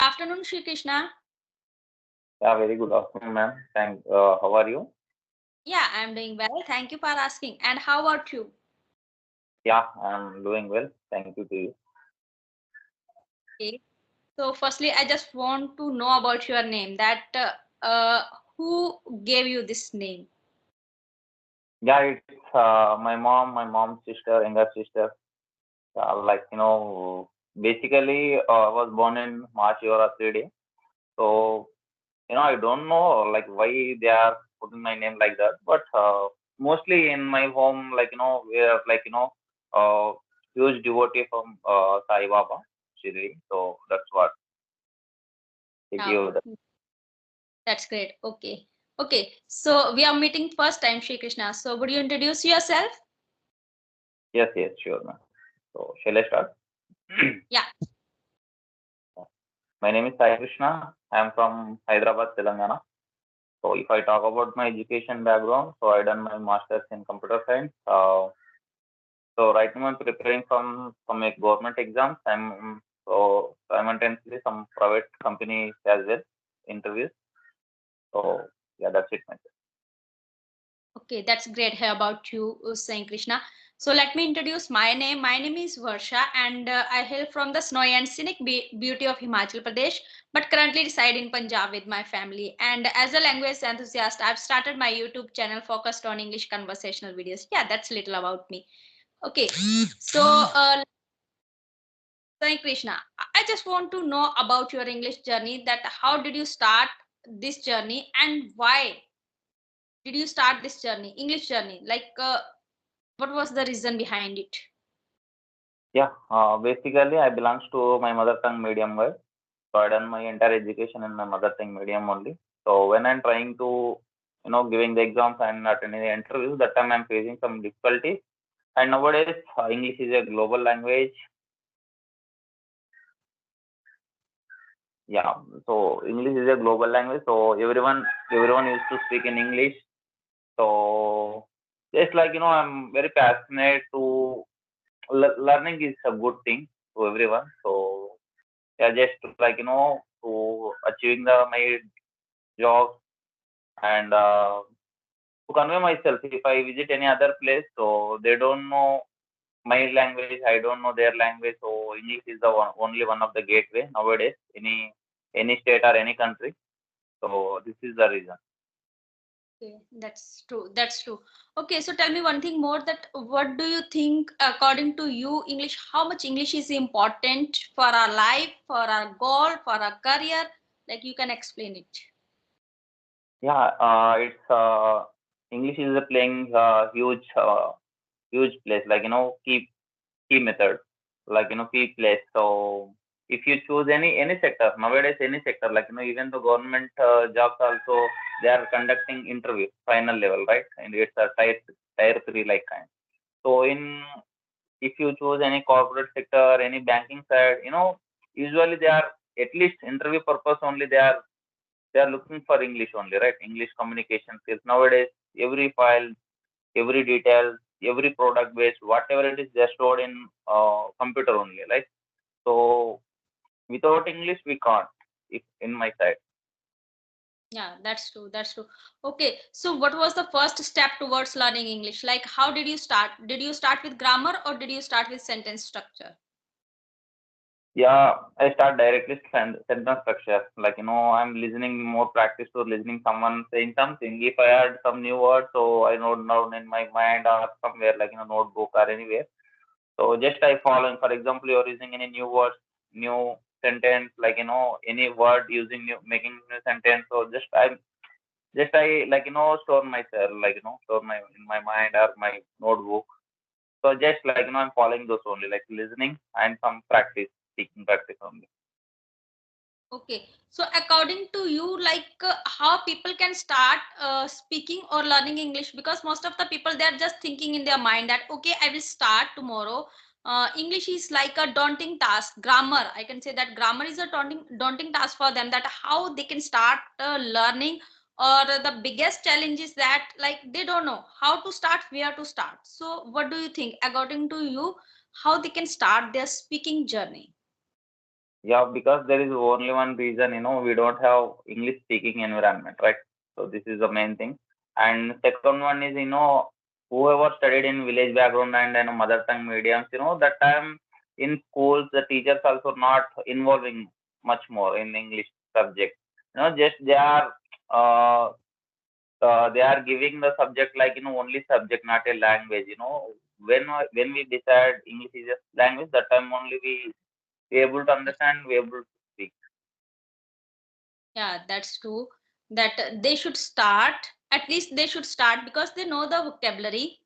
Afternoon, Shri Krishna. Yeah, very good afternoon, ma'am. How are you? Yeah, I'm doing well. Thank you for asking. And how about you? Yeah, I'm doing well. Thank you to you. Okay. So, firstly, I just want to know about your name. Who gave you this name? Yeah, it's my mom's sister, younger sister. Basically, I was born in March or 3 day. So, I don't know like why they are putting my name like that. But mostly in my home, we are uh, huge devotee from Sai Baba, Shri. So that's what they Oh, give. that's great. Okay. Okay. So, we are meeting first time, Shri Krishna. So, would you introduce yourself? Yes, yes, sure, ma'am. So shall I start? Yeah. My name is Sai Krishna. I am from Hyderabad, Telangana. So if I talk about my education background, so I done my master's in computer science. So right now I'm preparing some like government exams. I'm so simultaneously some private companies as well interviews. So yeah, that's it, my Okay, that's great here about you, saying Krishna. So let me introduce my name. My name is Varsha, and I hail from the snowy and scenic beauty of Himachal Pradesh, but currently reside in Punjab with my family. And as a language enthusiast, I've started my YouTube channel focused on English conversational videos. Yeah, that's little about me. Okay, so saying Krishna, I just want to know about your English journey. That how did you start this journey, and why did you start this journey, English journey? What was the reason behind it? Yeah, basically I belongs to my mother tongue medium guy. So I done my entire education in my mother tongue medium only. So when I'm trying to, giving the exams and attending the interviews, that time I'm facing some difficulties. And nowadays, English is a global language. Yeah, so English is a global language. So everyone used to speak in English. So just I'm very passionate to learning is a good thing to everyone. So yeah, just to achieving my job and to convey myself. If I visit any other place, so they don't know my language, I don't know their language. So English is the only one of the gateway nowadays. Any state or any country. So this is the reason. Okay, that's true. That's true. Okay, so tell me one thing more. That what do you think, according to you, English? How much English is important for our life, for our goal, for our career? Like you can explain it. Yeah, it's English is playing huge place. Key method, key place. So if you choose any sector nowadays, any sector, even the government jobs also, they are conducting interview final level, right? And it's a tier three like kind. So in if you choose any corporate sector, any banking side, usually they are at least interview purpose only. They are looking for English only, right? English communication skills nowadays. Every file, every detail, every product based, whatever it is, they're stored in computer only. Like so, without English, we can't. If in my side, Yeah, that's true. That's true. Okay, so what was the first step towards learning English? Like, how did you start? Did you start with grammar or did you start with sentence structure? yeah, I start directly sentence structure. I'm listening more practice to listening someone saying something. If I add some new words, so I note down in my mind or somewhere notebook or anywhere. So just I following. For example, you're using any new words, new sentence, any word using new making new sentence. So just I store myself, store my in my mind or my notebook. So just I'm following those only, like listening and some practice, speaking practice only. Okay, so according to you, how people can start speaking or learning English? Because most of the people they're just thinking in their mind that okay, I will start tomorrow. English is like a daunting task. Grammar, I can say that grammar is a daunting task for them. That how they can start learning, or the biggest challenge is that like they don't know how to start, where to start. So, what do you think, according to you, how they can start their speaking journey? Yeah, because there is only one reason, we don't have English speaking environment, right? So this is the main thing. And second one is, whoever studied in village background and mother tongue mediums, that time in schools the teachers also not involving much more in English subject. Just uh, they are giving the subject like only subject, not a language. When we decide English is a language, that time only we able to understand, we able to speak. Yeah, that's true. That they should start, at least they should start because they know the vocabulary,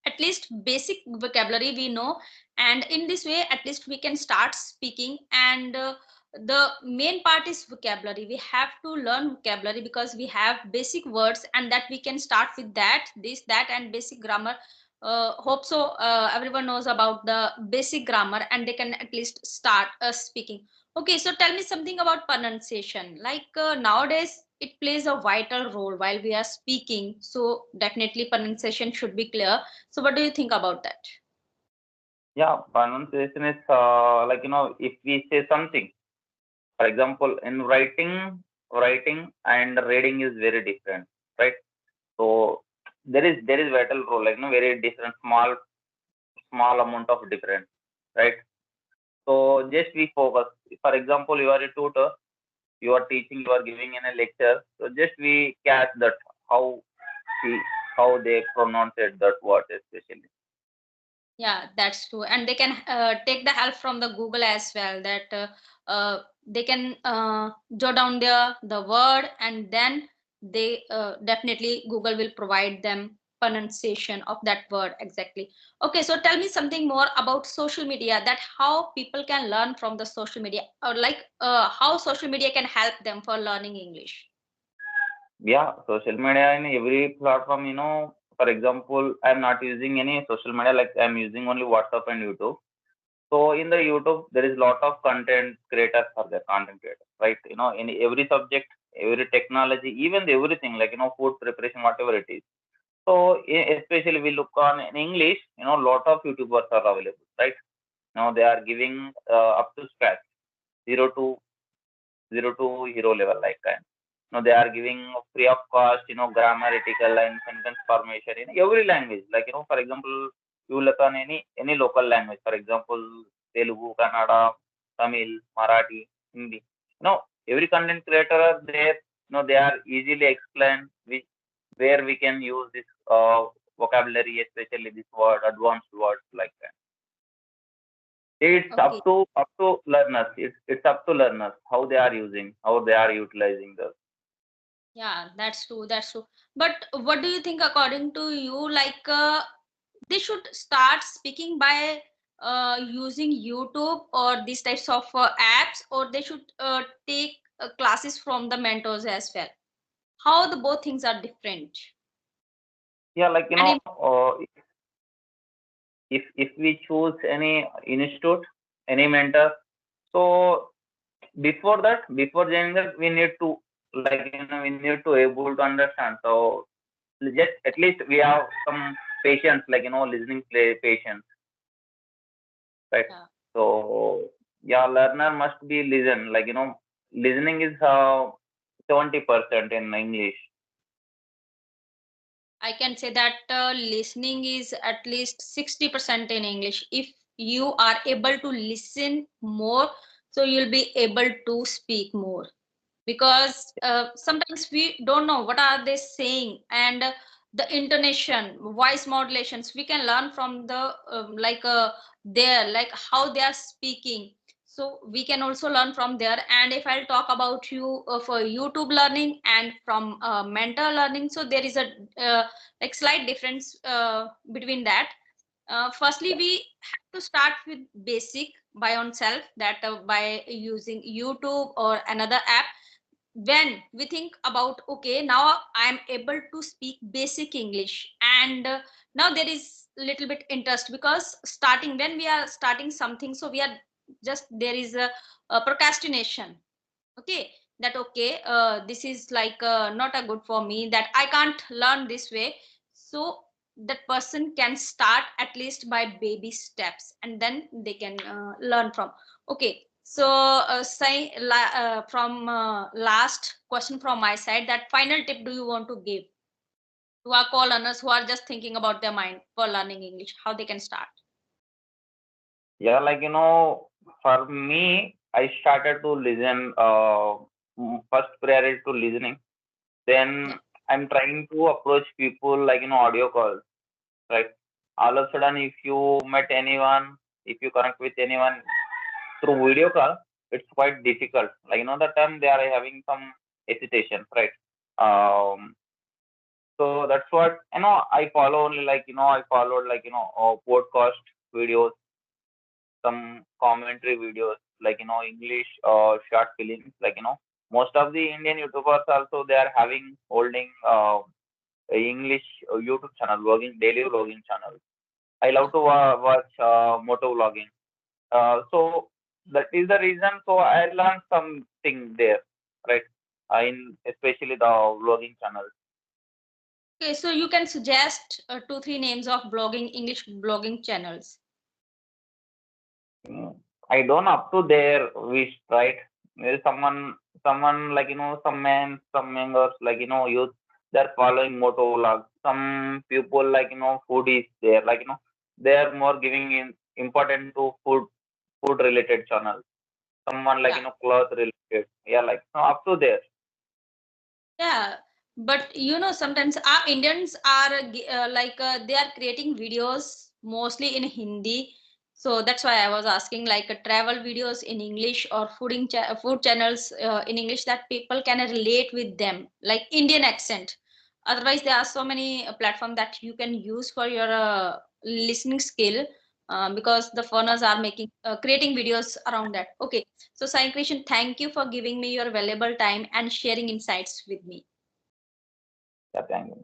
at least basic vocabulary we know, and in this way at least we can start speaking. And the main part is vocabulary. We have to learn vocabulary because we have basic words, and that we can start with that, this, that, and basic grammar. Hope so everyone knows about the basic grammar and they can at least start speaking. Okay, so tell me something about pronunciation. Like nowadays it plays a vital role while we are speaking, so definitely pronunciation should be clear. So what do you think about that? Yeah, pronunciation is like if we say something, for example, in writing and reading is very different, right? So there is vital role, like very different, small amount of difference, right? So just we focus. For example, you are a tutor, you are teaching, you are giving in a lecture, so just we catch that how he how they pronounce it, that word especially. Yeah, that's true. And they can take the help from the Google as well. That they can jot down the word, and then they definitely Google will provide them pronunciation of that word exactly. Okay, so tell me something more about social media. That how people can learn from the social media, or like how social media can help them for learning English. Yeah, social media in every platform, for example, I'm not using any social media, like I'm using only WhatsApp and YouTube. So in the YouTube, there is lot of content creators for the content creators, right? In every subject, every technology, even everything, like, food preparation, whatever it is. So especially we look on in English, lot of YouTubers are available, right? Now they are giving up to scratch, zero to hero level, like kind. They are giving free of cost, grammatical and sentence formation in every language. Like, for example, you look on any local language, for example, Telugu, Kannada, Tamil, Marathi, Hindi. Every content creator are there. They are easily explained which where we can use this vocabulary, especially this word, advanced words, like that. It's Okay. up to learners. It's up to learners how they are using, how they are utilizing the. Yeah, that's true. That's true. But what do you think, according to you? Like, they should start speaking by using YouTube or these types of apps, or they should take classes from the mentors as well. How the both things are different. Yeah, like And if we choose any institute, any mentor, so before joining that, we need to, like we need to able to understand. So just at least we have some patience, like listening play patience, right? yeah, So yeah, learner must be listen, like listening is 70% in English. I can say that listening is at least 60% in English. If you are able to listen more, so you'll be able to speak more. Because sometimes we don't know what are they saying, and the intonation, voice modulations, we can learn from the like their, like how they are speaking. So we can also learn from there. And if I'll talk about you for YouTube learning and from mentor learning, so there is a like slight difference between that. Firstly, we have to start with basic by ourselves, that by using YouTube or another app. When we think about, okay, now I am able to speak basic English, and now there is little bit interest, because starting, when we are starting something, so we are just, there is a procrastination. Okay, that okay, this is like not a good for me, that I can't learn this way. So that person can start at least by baby steps, and then they can learn from. Okay, So, from last question from my side, that final tip do you want to give to our co-learners who are just thinking about their mind for learning English, how they can start? Yeah, for me, I started to listen. First priority to listening. Yeah. Then I'm trying to approach people audio calls, right? All of a sudden, if you met anyone, if you connect with anyone through video call, it's quite difficult. That time they are having some hesitation, right? Um, so that's what I follow only I followed podcast videos, some commentary videos, English short films, most of the Indian YouTubers also they are having holding a English YouTube channel, vlogging, daily vlogging channel. I love to watch moto vlogging. So that is the reason. So I learned something there, right? In especially the vlogging channel. Okay, so you can suggest two, three names of blogging, English blogging channels. Mm, I don't up to their wish, right? There is someone some men, some members youth, they're following moto vlogs. Some people foodies there, they're more giving in important to food related channels. Someone Yeah. cloth related, yeah, no, up to there. Yeah, but sometimes our Indians are they are creating videos mostly in Hindi. So that's why I was asking, like travel videos in English or food channels in English that people can relate with them, like Indian accent. Otherwise, there are so many platforms that you can use for your listening skill, because the foreigners are making creating videos around that. Okay, so Sai Krishan, thank you for giving me your valuable time and sharing insights with me. Yeah, thank you.